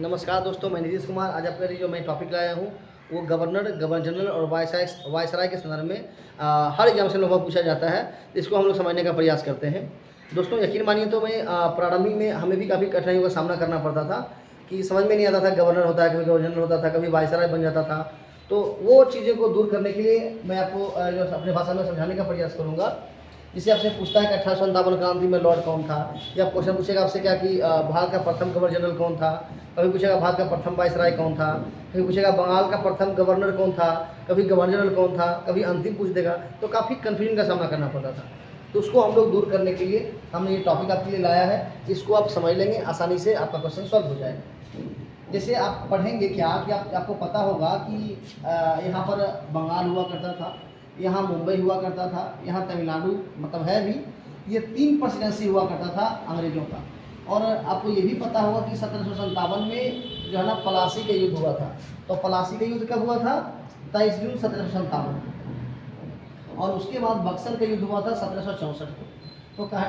नमस्कार दोस्तों, मैं नीतीश कुमार। आज आपके लिए जो मैं टॉपिक लाया हूँ वो गवर्नर जनरल और वायसराय के संदर्भ में हर एग्जाम से लोगों को पूछा जाता है। इसको हम लोग समझने का प्रयास करते हैं। दोस्तों यकीन मानिए तो मैं प्रारंभिक में हमें भी काफ़ी कठिनाइयों का सामना करना पड़ता था कि समझ में नहीं आता था गवर्नर होता है, कभी गवर्नर जनरल होता था, कभी वायसराय बन जाता था। तो वो चीज़ों को दूर करने के लिए मैं आपको जो अपनी भाषा में समझाने का प्रयास करूँगा। जिसे आपसे पूछता है कि 1857 क्रांति में लॉर्ड कौन था, या क्वेश्चन पूछेगा आपसे क्या कि भारत का प्रथम गवर्नर जनरल कौन था, कभी पूछेगा भारत का प्रथम वायसराय कौन था, कभी पूछेगा बंगाल का प्रथम गवर्नर कौन था, कभी गवर्नर जनरल कौन था, कभी अंतिम पूछ देगा। तो काफ़ी कन्फ्यूजन का सामना करना पड़ता था। तो उसको हम लोग दूर करने के लिए हमने ये टॉपिक आपके लिए लाया है। इसको आप समझ लेंगे, आसानी से आपका क्वेश्चन सॉल्व हो जाएगा। जैसे आप पढ़ेंगे क्या कि आपको पता होगा कि यहाँ पर बंगाल हुआ करता था, यहाँ मुंबई हुआ करता था, यहाँ तमिलनाडु मतलब है भी, ये 3 प्रेसिडेंसी हुआ करता था अंग्रेज़ों का। और आपको ये भी पता होगा कि 1757 में जो है ना प्लासी का युद्ध हुआ था। तो प्लासी का युद्ध कब हुआ था? 23 जून 1757। और उसके बाद बक्सर का युद्ध हुआ था 1764 को। तो कहा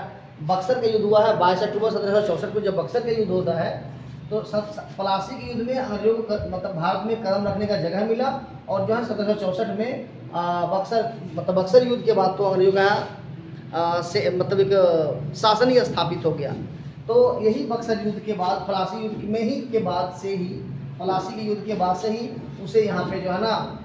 बक्सर का युद्ध हुआ है 22 अक्टूबर 1764 को। जब बक्सर का युद्ध होता है तो प्लासी के युद्ध में अंग्रेजों को मतलब भारत में कदम रखने का जगह मिला। और जो है 1764 में बक्सर युद्ध के बाद तो अंग्रेजों का से मतलब एक शासन ही स्थापित हो गया। तो यही बक्सर युद्ध के बाद प्लासी युद्ध में ही के बाद से ही प्लासी के युद्ध के बाद से ही उसे यहाँ पे जो है ना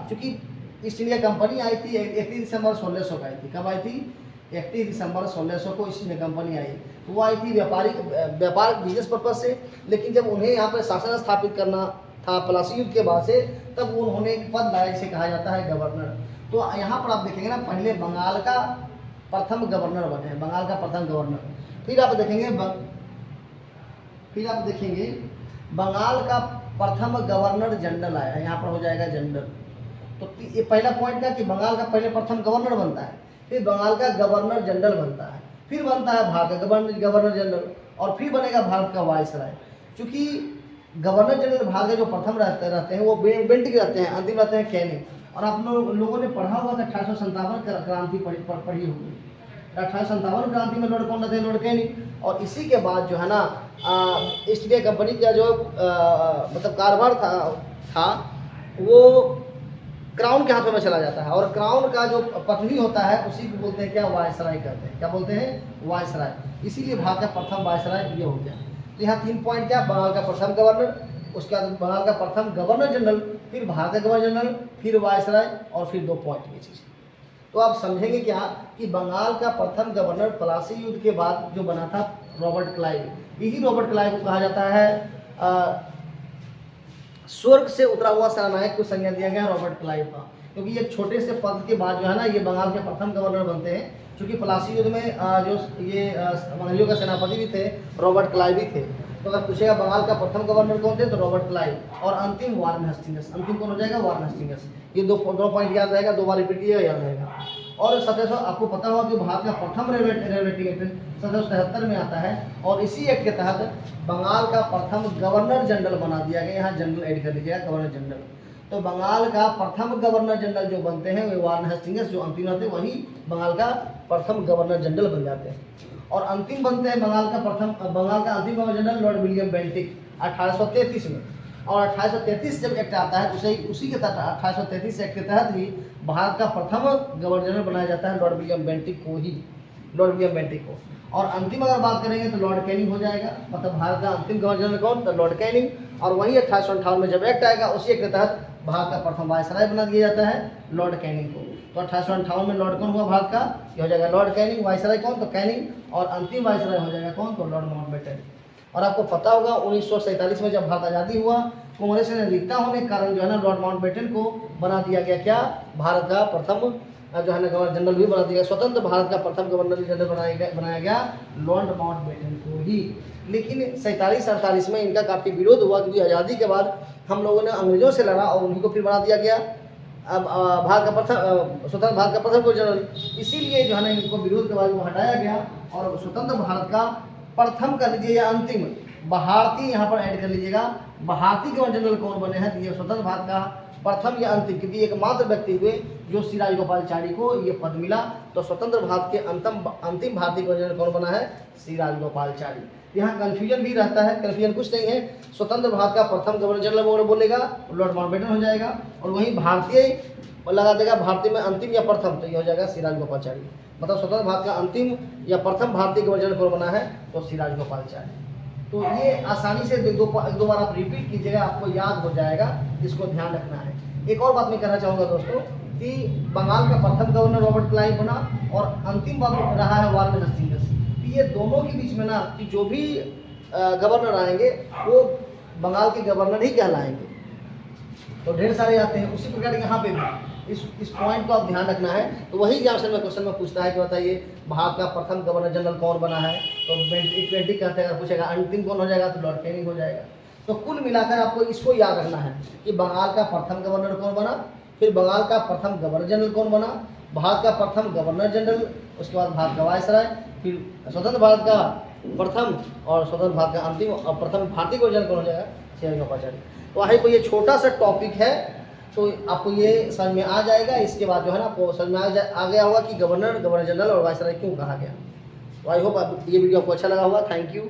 चूँकि ईस्ट इंडिया कंपनी आई थी 31 दिसंबर 1600 को आई थी। कब आई थी? 31 दिसंबर 1600 को ईस्ट इंडिया कंपनी आई। तो वो आई थी व्यापार बिजनेस पर्पज से। लेकिन जब उन्हें यहाँ पर शासन स्थापित करना था प्लासी युद्ध के बाद से, तब उन्होंने एक पद लाया जिसे कहा जाता है गवर्नर। तो यहाँ पर आप देखेंगे ना, पहले बंगाल का प्रथम गवर्नर बने हैं, बंगाल का प्रथम गवर्नर। फिर आप देखेंगे बंगाल का प्रथम गवर्नर जनरल आया, यहाँ पर हो जाएगा जनरल। तो ये पहला पॉइंट था कि बंगाल का पहले प्रथम गवर्नर बनता है, फिर बंगाल का गवर्नर जनरल बनता है, फिर बनता है भारत का गवर्नर जनरल, और फिर बनेगा भारत का वायसराय। क्योंकि गवर्नर जनरल भारत के जो प्रथम रहते हैं वो बेंटिक रहते हैं, अंतिम रहते हैं कैनिंग। और आप लोगों ने पढ़ा हुआ था 1857 क्रांति पढ़ी होगी। 1857 क्रांति में लॉर्ड कौन थे? Lord Canning. और इसी के बाद जो है ना ईस्ट इंडिया कंपनी का जो मतलब कारोबार था वो क्राउन के हाथों में चला जाता है। और क्राउन का जो पत्नी होता है उसी को बोलते हैं क्या? वायसराय कहते हैं। क्या बोलते हैं? वायसराय। इसीलिए भारत का प्रथम वायसराय ये हो गया। तो यहाँ 3 पॉइंट क्या? बंगाल का प्रथम गवर्नर, उसके बाद बंगाल का प्रथम गवर्नर जनरल, फिर भारत का गवर्नर जनरल, फिर वायसराय, और फिर 2 पॉइंट की चीज़। तो आप समझेंगे क्या कि बंगाल का प्रथम गवर्नर प्लासी युद्ध के बाद जो बना था रॉबर्ट क्लाइव। यही रॉबर्ट क्लाइव को कहा जाता है स्वर्ग से उतरा हुआ सेनानायक को संज्ञा दिया गया रॉबर्ट क्लाइव का। क्योंकि ये छोटे से पद के बाद जो है ना ये बंगाल के प्रथम गवर्नर बनते हैं। क्योंकि प्लासी युद्ध में जो ये अंग्रेजों का सेनापति भी थे रॉबर्ट क्लाइव ही थे। तो अगर पूछेगा बंगाल का प्रथम गवर्नर कौन थे तो रॉबर्ट क्लाइव, और अंतिम वारेन हेस्टिंग्स। अंतिम कौन हो जाएगा? Warren Hastings. ये दो पॉइंट याद रहेगा, 2 बार रिपीट कीजिएगा, याद रहेगा। और 1700 आपको पता होगा कि भारत का प्रथम रेगुलेटिंग एक्ट 1773 में आता है। और इसी एक्ट के तहत बंगाल का प्रथम गवर्नर जनरल बना दिया गया। यहाँ जनरल ऐड कर लीजिएगा, गवर्नर जनरल। तो बंगाल का प्रथम गवर्नर जनरल जो बनते हैं वे वारेन हेस्टिंग्स, जो अंतिम रहते हैं वही बंगाल का प्रथम गवर्नर जनरल बन जाते हैं। और अंतिम बनते हैं बंगाल का अंतिम governor general Lord William Bentinck 1833 में। और 1833 जब एक्ट आता है उसी के तहत 1833 एक्ट के तहत ही भारत का प्रथम गवर्नर जनरल बनाया जाता है लॉर्ड विलियम बेंटिक को। और अंतिम अगर बात करेंगे तो लॉर्ड कैनिंग हो जाएगा। मतलब भारत का अंतिम गवर्नर जनरल कौन? तो लॉर्ड कैनिंग। और वही 1858 में जब एक्ट आएगा उसी एक्ट के तहत भारत का प्रथम वायसराय बना दिया जाता है लॉर्ड कैनिंग को। तो 1858 में लॉर्ड कौन हुआ भारत का? ये हो जाएगा लॉर्ड कैनिंग। वायसराय कौन? तो कैनिंग। और अंतिम वायसराय हो जाएगा कौन? तो लॉर्ड माउंटबेटन। और आपको पता होगा 1947 में जब भारत आज़ादी हुआ, कांग्रेस ने रिक्ता होने के कारण जो है ना लॉर्ड माउंटबेटन को बना दिया गया क्या? भारत का प्रथम जो है ना गवर्नर जनरल भी बना दिया गया। स्वतंत्र भारत का प्रथम गवर्नर जनरल बनाया गया लॉर्ड माउंटबेटन को ही। लेकिन 47-48 में इनका काफ़ी विरोध हुआ, क्योंकि आज़ादी के बाद हम लोगों ने अंग्रेजों से लड़ा और उन्हीं को फिर बना दिया गया अब स्वतंत्र भारत का प्रथम जनरल। इसीलिए जो है ना इनको विरोध के बाद वो हटाया गया और स्वतंत्र भारत का प्रथम कर लीजिए या अंतिम भारतीय यहाँ पर ऐड कर लीजिएगा। भारतीय गवर्नर जनरल कौन बने हैं? तो ये स्वतंत्र भारत का प्रथम या अंतिम, क्योंकि एकमात्र व्यक्ति हुए जो श्री राजगोपालचारी को ये पद मिला। तो स्वतंत्र भारत के अंतिम भारतीय गवर्नर कौन बना है? श्री राजगोपालचारी। यहाँ कन्फ्यूजन भी रहता है, कन्फ्यूजन कुछ नहीं है। स्वतंत्र भारत का प्रथम गवर्नर जनरल वगैरह बोलेगा लॉर्ड माउंटबेटन हो जाएगा, और वहीं भारतीय और लगा देगा भारतीय में अंतिम या प्रथम, तो ये हो जाएगा सिराज गोपालचारी। मतलब स्वतंत्र भारत का अंतिम या प्रथम भारतीय गवर्नर जनरल कौन बना है, तो सिराज गोपालचारी। तो ये आसानी से एक दो बार आप रिपीट कीजिएगा, आपको याद हो जाएगा, इसको ध्यान रखना है। एक और बात मैं कहना चाहूँगा दोस्तों कि बंगाल का प्रथम गवर्नर रॉबर्ट क्लाइव बना और अंतिम बार रहा है वार्न हेस्टिंग्स। ये दोनों के बीच में ना कि जो भी गवर्नर आएंगे वो बंगाल के गवर्नर ही कहलाएंगे। तो ढेर सारे आते हैं, उसी प्रकार यहाँ पे भी इस पॉइंट को आप ध्यान रखना है। तो वही एग्जामिनेशन में क्वेश्चन में पूछता है कि बताइए भारत का प्रथम गवर्नर जनरल कौन बना है, तो 2020 कहते हैं। अगर पूछेगा अंतिम कौन हो जाएगा, तो लॉर्ड कैनिंग हो जाएगा। तो कुल मिलाकर आपको इसको याद रखना है कि बंगाल का प्रथम गवर्नर कौन बना, फिर बंगाल का प्रथम गवर्नर जनरल कौन बना, भारत का प्रथम गवर्नर जनरल, उसके बाद भारत का वायसराय, फिर स्वतंत्र भारत का प्रथम और स्वतंत्र भारत का अंतिम और प्रथम भारतीय गवर्नर कौन हो जाएगा, सिराज गोपालचारी। तो आई को ये छोटा सा टॉपिक है, तो आपको ये समझ में आ जाएगा। इसके बाद जो है ना आपको समझ में आ गया होगा कि गवर्नर जनरल और वायसराय क्यों कहा गया। तो आई होप ये वीडियो आपको अच्छा लगा होगा। Thank you.